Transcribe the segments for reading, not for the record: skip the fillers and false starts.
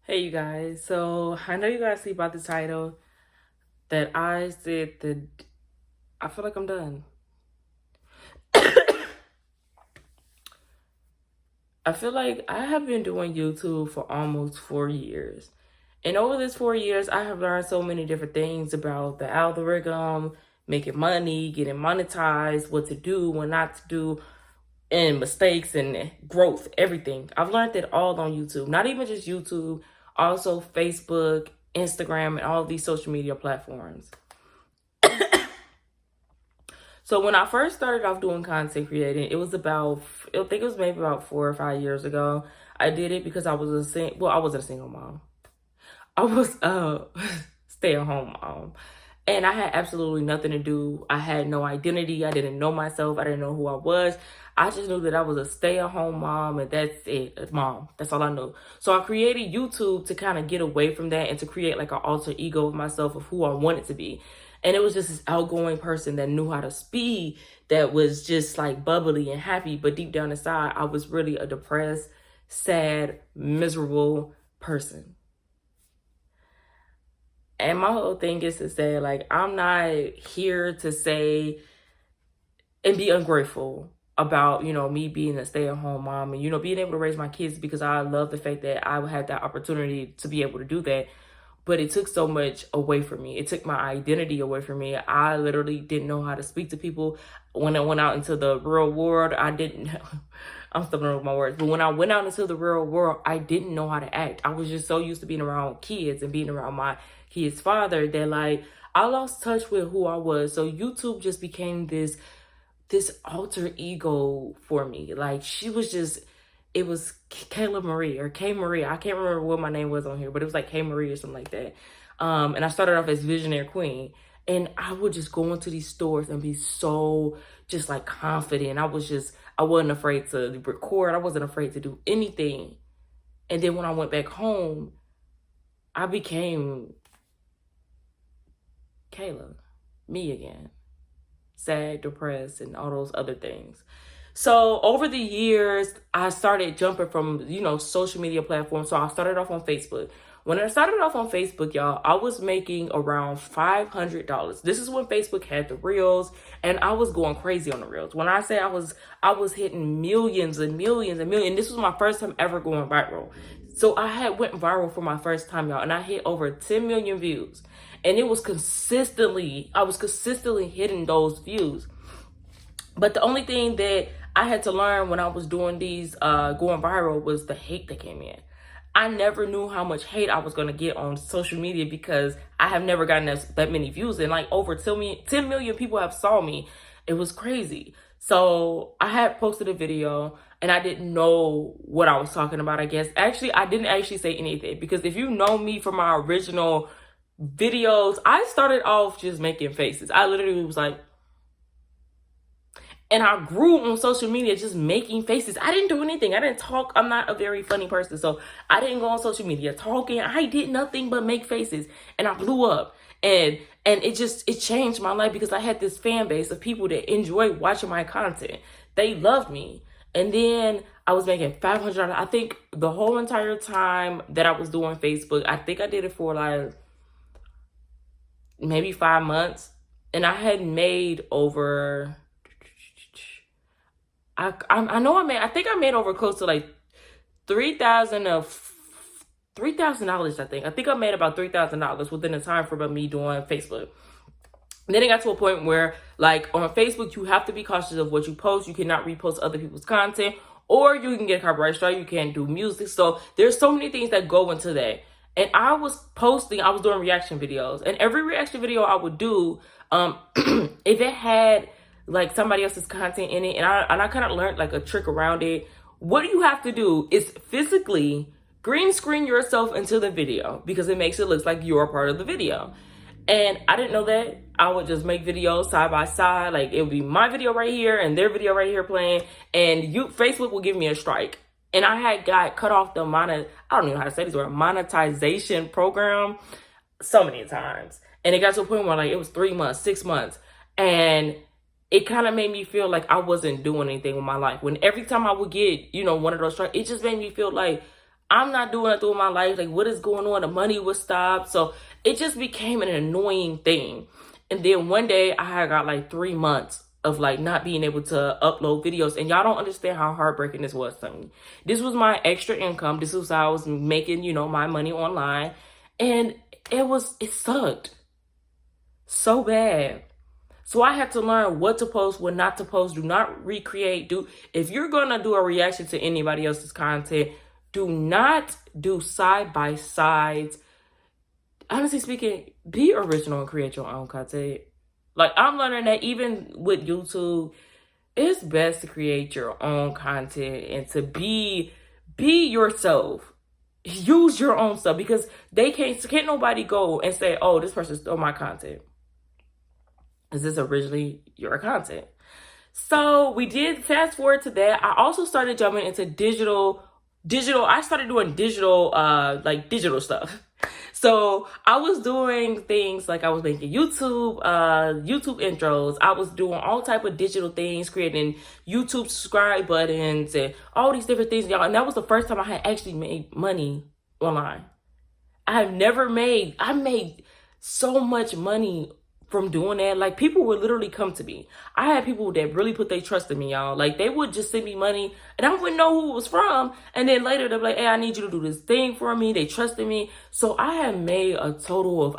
Hey you guys, so I know you guys see about the title that I said that I feel like I'm done. I feel like I have been doing YouTube for almost 4 years. And over this 4 years, I have learned so many different things about the algorithm, making money, getting monetized, what to do, what not to do, and mistakes and growth, everything. I've learned it all on YouTube. Not even just YouTube, also Facebook, Instagram, and all of these social media platforms. So when I first started off doing content creating, it was about, I think it was maybe about 4 or 5 years ago. I did it because I was I wasn't a single mom. I was a stay-at-home mom. And I had absolutely nothing to do. I had no identity. I didn't know myself. I didn't know who I was. I just knew that I was a stay-at-home mom, and that's it. Mom. That's all I knew. So I created YouTube to kind of get away from that and to create like an alter ego of myself of who I wanted to be. And it was just this outgoing person that knew how to speak, that was just like bubbly and happy. But deep down inside, I was really a depressed, sad, miserable person. And my whole thing is to say, like, I'm not here to say and be ungrateful about, me being a stay-at-home mom and, being able to raise my kids, because I love the fact that I had that opportunity to be able to do that. But it took so much away from me. It took my identity away from me. I literally didn't know how to speak to people. When I went out into the real world, I didn't, I'm stumbling with my words, but when I went out into the real world, I didn't know how to act. I was just so used to being around kids and being around my kid's father that like, I lost touch with who I was. So YouTube just became this alter ego for me. Like, it was Kayla Marie or K Marie. I can't remember what my name was on here, but it was like K Marie or something like that. And I started off as Visionary Queen. And I would just go into these stores and be so just like confident. I wasn't afraid to record. I wasn't afraid to do anything. And then when I went back home, I became Kayla, me again. Sad, depressed, and all those other things. So over the years, I started jumping from, social media platforms. So I started off on Facebook. When I started off on Facebook, y'all, I was making around $500. This is when Facebook had the reels, and I was going crazy on the reels. When I say I was hitting millions and millions and millions. This was my first time ever going viral. So I had went viral for my first time, y'all, and I hit over 10 million views. And I was consistently hitting those views. But the only thing that I had to learn when I was doing these going viral was the hate that came in. I never knew how much hate I was going to get on social media because I have never gotten that many views. And like over 10 million people have saw me. It was crazy. So I had posted a video and I didn't know what I was talking about, I guess. Actually, I didn't actually say anything, because if you know me from my original videos, I started off just making faces. I literally was like, and I grew on social media just making faces. I didn't do anything. I didn't talk. I'm not a very funny person. So I didn't go on social media talking. I did nothing but make faces. And I blew up. And it changed my life, because I had this fan base of people that enjoy watching my content. They loved me. And then I was making $500. I think the whole entire time that I was doing Facebook, I think I did it for like maybe 5 months. And I had made over... I think I made over close to like $3,000. I think I made about $3,000 within the time frame of me doing Facebook. And then it got to a point where, like, on Facebook, you have to be cautious of what you post. You cannot repost other people's content, or you can get a copyright strike. You can't do music. So there's so many things that go into that. And I was doing reaction videos, and every reaction video I would do, if it had like somebody else's content in it, and I kind of learned like a trick around it. What you have to do is physically green screen yourself into the video, because it makes it look like you're a part of the video. And I didn't know that. I would just make videos side by side. Like, it would be my video right here and their video right here playing, and Facebook will give me a strike. And I had got cut off the I don't even know how to say this word, monetization program so many times. And it got to a point where like it was 3 months, 6 months. And it kind of made me feel like I wasn't doing anything with my life. When every time I would get, one of those strikes, it just made me feel like I'm not doing it through my life. Like, what is going on? The money was stopped. So it just became an annoying thing. And then one day I had got like 3 months of like not being able to upload videos. And y'all don't understand how heartbreaking this was to me. This was my extra income. This was how I was making, my money online. And it sucked so bad. So I had to learn what to post, what not to post. Do not recreate. If you're gonna do a reaction to anybody else's content, do not do side by sides. Honestly speaking, be original and create your own content. Like, I'm learning that even with YouTube, it's best to create your own content and to be yourself. Use your own stuff, because they can't nobody go and say, oh, this person stole my content. Is this originally your content? So we did fast forward to that. I also started jumping into digital. I started doing digital stuff. So I was doing things like I was making YouTube intros. I was doing all type of digital things, creating YouTube subscribe buttons and all these different things, y'all. And that was the first time I had actually made money online. I made so much money from doing that. Like, people would literally come to me. I had people that really put their trust in me, y'all. Like, they would just send me money and I wouldn't know who it was from. And then later they'd be like, hey, I need you to do this thing for me. They trusted me. So I had made a total of,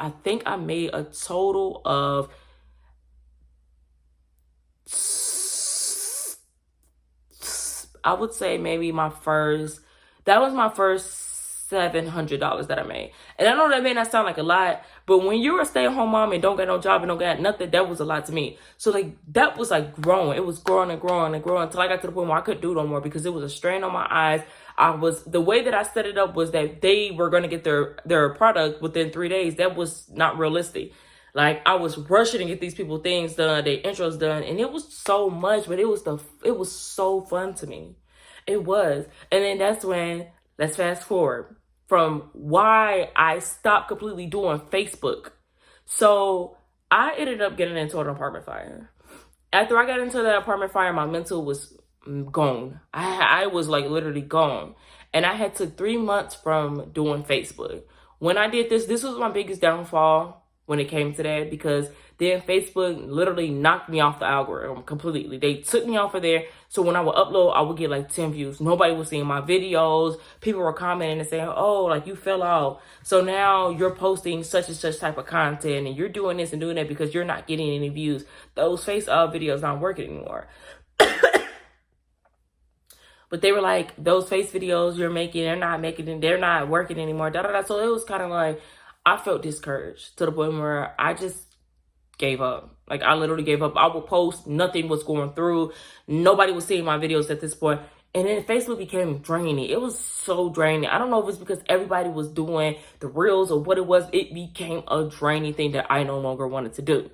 I would say maybe that was my first $700 that I made. And I know that may not sound like a lot, but when you're a stay-at-home mom and don't got no job and don't got nothing, that was a lot to me. So like, that was like growing. It was growing and growing and growing until I got to the point where I couldn't do no more, because it was a strain on my eyes. The way that I set it up was that they were going to get their product within 3 days. That was not realistic. Like, I was rushing to get these people things done, their intros done, and it was so much, but it was so fun to me. It was. And then that's when, let's fast forward from why I stopped completely doing Facebook. So I ended up getting into an apartment fire. After I got into the apartment fire, my mental was gone. I was like literally gone. And I had took 3 months from doing Facebook. When I did this was my biggest downfall when it came to that, because then Facebook literally knocked me off the algorithm completely. They took me off of there. So when I would upload, I would get like 10 views. Nobody was seeing my videos. People were commenting and saying, oh, like, you fell off. So now you're posting such and such type of content and you're doing this and doing that because you're not getting any views. Those face videos aren't working anymore. But they were like, those face videos you're making, they're not working anymore. So it was kind of like, I felt discouraged to the point where I just gave up. Like, I literally gave up. I would post, nothing was going through. Nobody was seeing my videos at this point. And then Facebook became draining. It was so draining. I don't know if it's because everybody was doing the reels or what it was. It became a draining thing that I no longer wanted to do.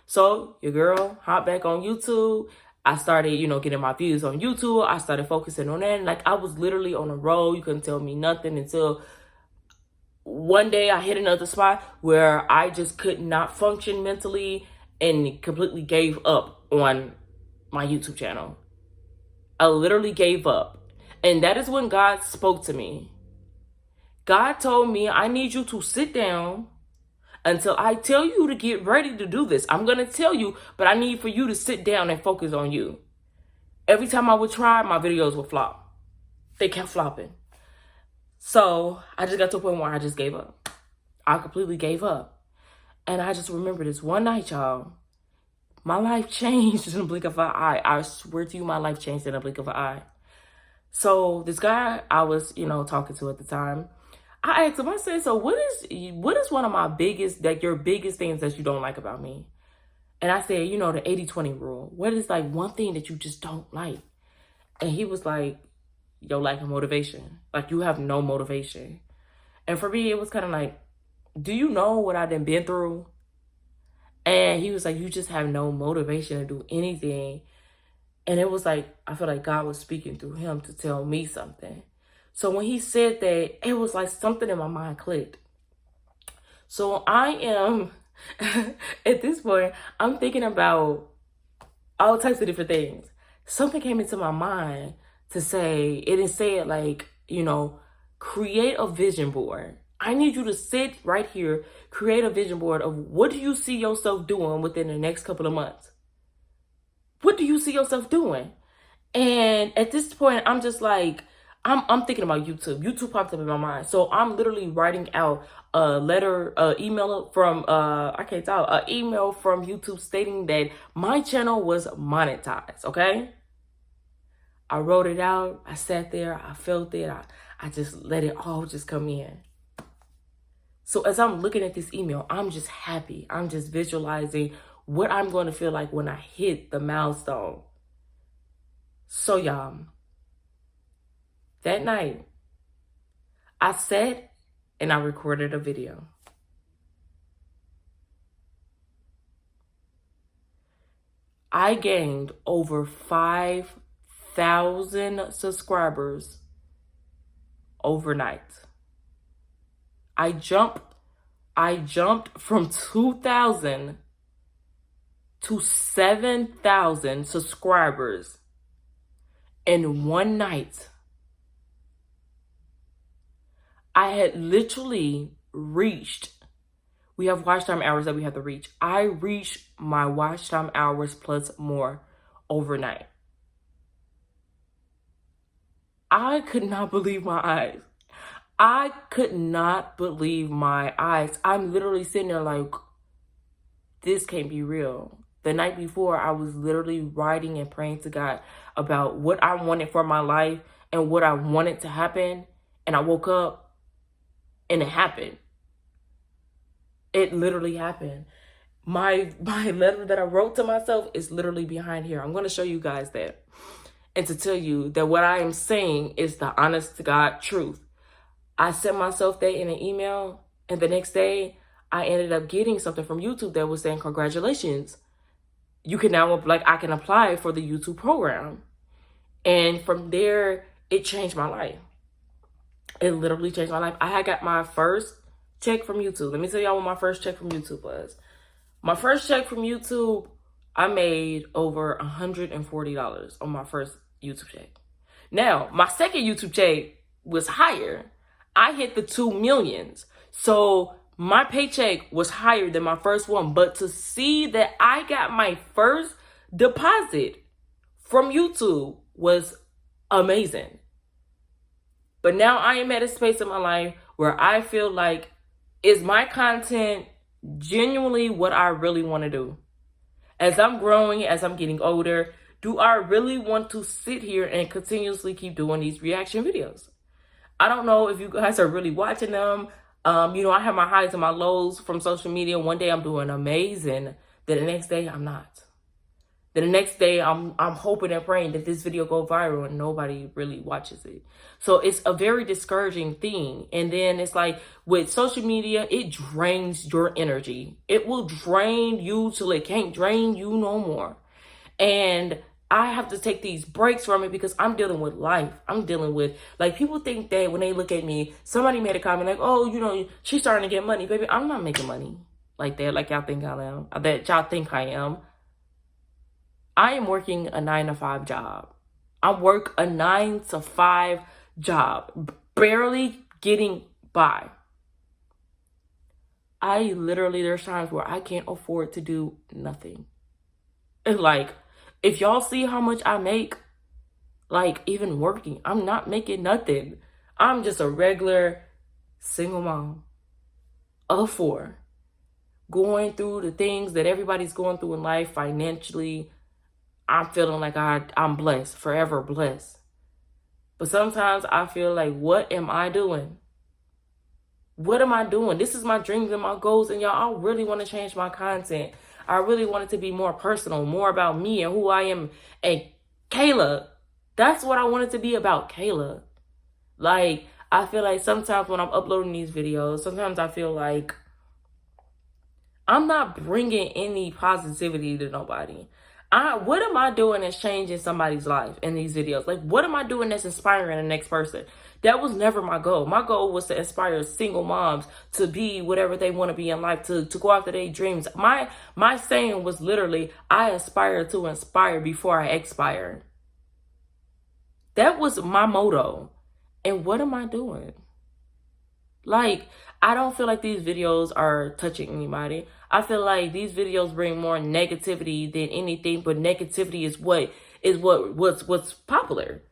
So your girl hopped back on YouTube. I started, getting my views on YouTube. I started focusing on that. And like, I was literally on a roll. You couldn't tell me nothing until one day I hit another spot where I just could not function mentally and completely gave up on my YouTube channel. I literally gave up. And that is when God spoke to me. God told me, I need you to sit down until I tell you to get ready to do this. I'm going to tell you, but I need for you to sit down and focus on you. Every time I would try, my videos would flop. They kept flopping. So I just got to a point where I just gave up. I completely gave up. And I just remember this one night, y'all. My life changed in a blink of an eye. I swear to you, my life changed in a blink of an eye. So this guy I was, talking to at the time, I asked him, I said, so what is one of my biggest, like your biggest things that you don't like about me? And I said, the 80-20 rule. What is like one thing that you just don't like? And he was like, your lack of motivation. Like, you have no motivation. And for me, it was kind of like, do you know what I done been through? And he was like, you just have no motivation to do anything. And it was like, I feel like God was speaking through him to tell me something. So when he said that, it was like something in my mind clicked. So I am, at this point, I'm thinking about all types of different things. Something came into my mind to say, it didn't say it like, create a vision board. I need you to sit right here, create a vision board of what do you see yourself doing within the next couple of months? What do you see yourself doing? And at this point, I'm just like, I'm thinking about YouTube. YouTube popped up in my mind. So I'm literally writing out a letter, email from, email from YouTube stating that my channel was monetized, okay? I wrote it out. I sat there. I felt it. I just let it all just come in. So as I'm looking at this email, I'm just happy. I'm just visualizing what I'm going to feel like when I hit the milestone. So y'all, that night, I sat and I recorded a video. I gained over 5,000 subscribers overnight. I jumped from 2,000 to 7,000 subscribers in one night. I had literally reached, we have watch time hours that we have to reach. I reached my watch time hours plus more overnight. I could not believe my eyes. I could not believe my eyes. I'm literally sitting there like, this can't be real. The night before, I was literally writing and praying to God about what I wanted for my life and what I wanted to happen. And I woke up and it happened. It literally happened. My letter that I wrote to myself is literally behind here. I'm going to show you guys that. And to tell you that what I am saying is the honest to God truth. I sent myself that in an email, and the next day I ended up getting something from YouTube that was saying, congratulations. You can now, I can apply for the YouTube program. And from there, it changed my life. It literally changed my life. I had got my first check from YouTube. Let me tell y'all what my first check from YouTube was. My first check from YouTube, I made over $140 on my first YouTube check. Now, my second YouTube check was higher. I hit the 2 millions. So my paycheck was higher than my first one. But to see that I got my first deposit from YouTube was amazing. But now I am at a space in my life where I feel like, is my content genuinely what I really want to do? As I'm growing, as I'm getting older, do I really want to sit here and continuously keep doing these reaction videos? I don't know if you guys are really watching them. I have my highs and my lows from social media. One day I'm doing amazing. Then the next day I'm not. Then the next day I'm hoping and praying that this video go viral and nobody really watches it. So it's a very discouraging thing. And then it's like with social media, it drains your energy. It will drain you till it can't drain you no more. And I have to take these breaks from it because I'm dealing with life. I'm dealing with, people think that when they look at me, somebody made a comment like, oh, she's starting to get money. Baby, I'm not making money like that, like y'all think I am, that y'all think I am. I am working a 9-to-5 job. I work a 9-to-5 job, barely getting by. There's times where I can't afford to do nothing. And if y'all see how much I make, even working, I'm not making nothing. I'm just a regular single mom of 4, going through the things that everybody's going through in life financially. I'm feeling like I'm blessed, forever blessed. But sometimes I feel like, what am I doing? What am I doing? This is my dreams and my goals. And y'all, I really want to change my content. I really want it to be more personal, more about me and who I am. And Kayla, that's what I want it to be about, Kayla. I feel like sometimes when I'm uploading these videos, sometimes I feel like I'm not bringing any positivity to nobody. What am I doing that's changing somebody's life in these videos? What am I doing that's inspiring the next person? That was never my goal. My goal was to inspire single moms to be whatever they want to be in life, to go after their dreams. My saying was literally, I aspire to inspire before I expire. That was my motto. And what am I doing? Like, I don't feel like these videos are touching anybody. I feel like these videos bring more negativity than anything, but negativity is what's popular.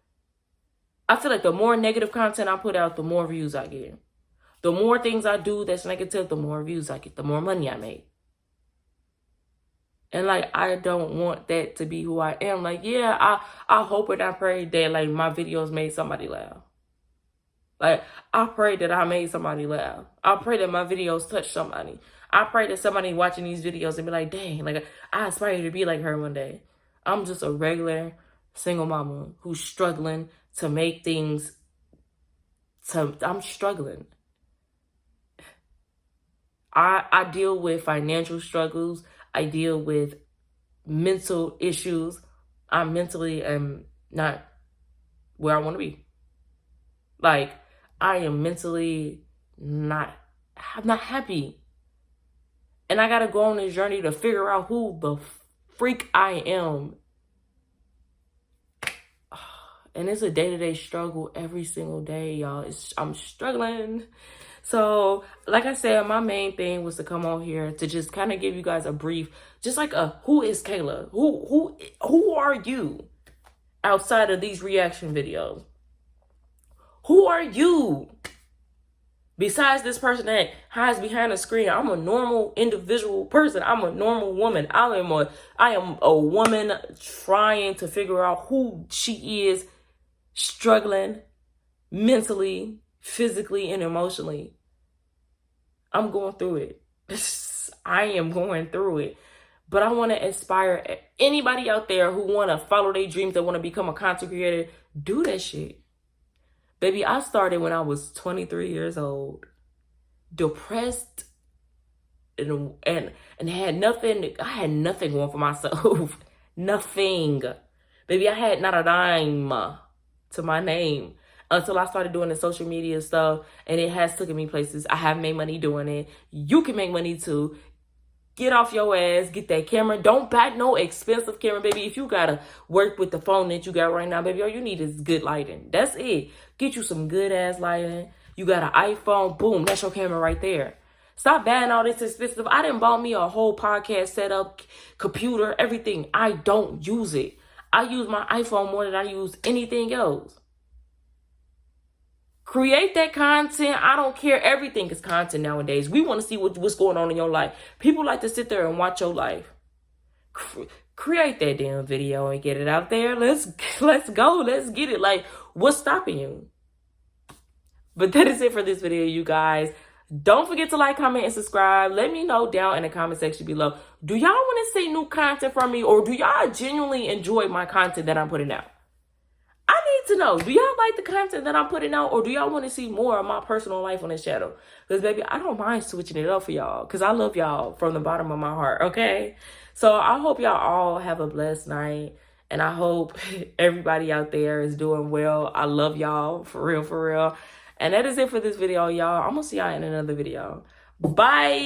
I feel like the more negative content I put out, the more views I get. The more things I do that's negative, the more views I get, the more money I make. And like, I don't want that to be who I am. Like, yeah, I hope and I pray that like my videos made somebody laugh. Like, I pray that I made somebody laugh. I pray that my videos touched somebody. I pray that somebody watching these videos and be like, dang, like I aspire to be like her one day. I'm just a regular single mama who's struggling to make things. I'm struggling. I deal with financial struggles. I deal with mental issues. I mentally am not where I want to be. Like, I am mentally I'm not happy. And I got to go on this journey to figure out who the freak I am. And it's a day-to-day struggle every single day, y'all. I'm struggling. So, like I said, my main thing was to come on here to just kind of give you guys a brief, just like who is Kayla? Who are you outside of these reaction videos? Who are you? Besides this person that hides behind a screen, I'm a normal individual person. I'm a normal woman. I am a woman trying to figure out who she is, struggling mentally, physically, and emotionally. I'm going through it. I am going through it. But I want to inspire anybody out there who want to follow their dreams, that want to become a content creator. Do that shit. Baby, I started when I was 23 years old, depressed, and had nothing. I had nothing going for myself. Nothing. Baby, I had not a dime to my name until I started doing the social media stuff, and it has taken me places. I have made money doing it. You can make money too. Get off your ass, get that camera. Don't buy no expensive camera, baby. If you gotta work with the phone that you got right now, baby, all you need is good lighting. That's it. Get you some good ass lighting. You got an iPhone, boom, that's your camera right there. Stop buying all this expensive. I didn't buy me a whole podcast setup, computer, everything. I don't use it. I use my iPhone more than I use anything else. Create that content. I don't care. Everything is content nowadays. We want to see what's going on in your life. People like to sit there and watch your life. Create that damn video and get it out there. Let's go. Let's get it. Like, what's stopping you? But that is it for this video, you guys. Don't forget to like, comment, and subscribe. Let me know down in the comment section below. Do y'all want to see new content from me, or do y'all genuinely enjoy my content that I'm putting out? I need to know, do y'all like the content that I'm putting out, or do y'all want to see more of my personal life on this channel? Because, baby, I don't mind switching it up for y'all, because I love y'all from the bottom of my heart, okay? So I hope y'all all have a blessed night, and I hope everybody out there is doing well. I love y'all, for real, for real. And that is it for this video, y'all. I'm going to see y'all in another video. Bye!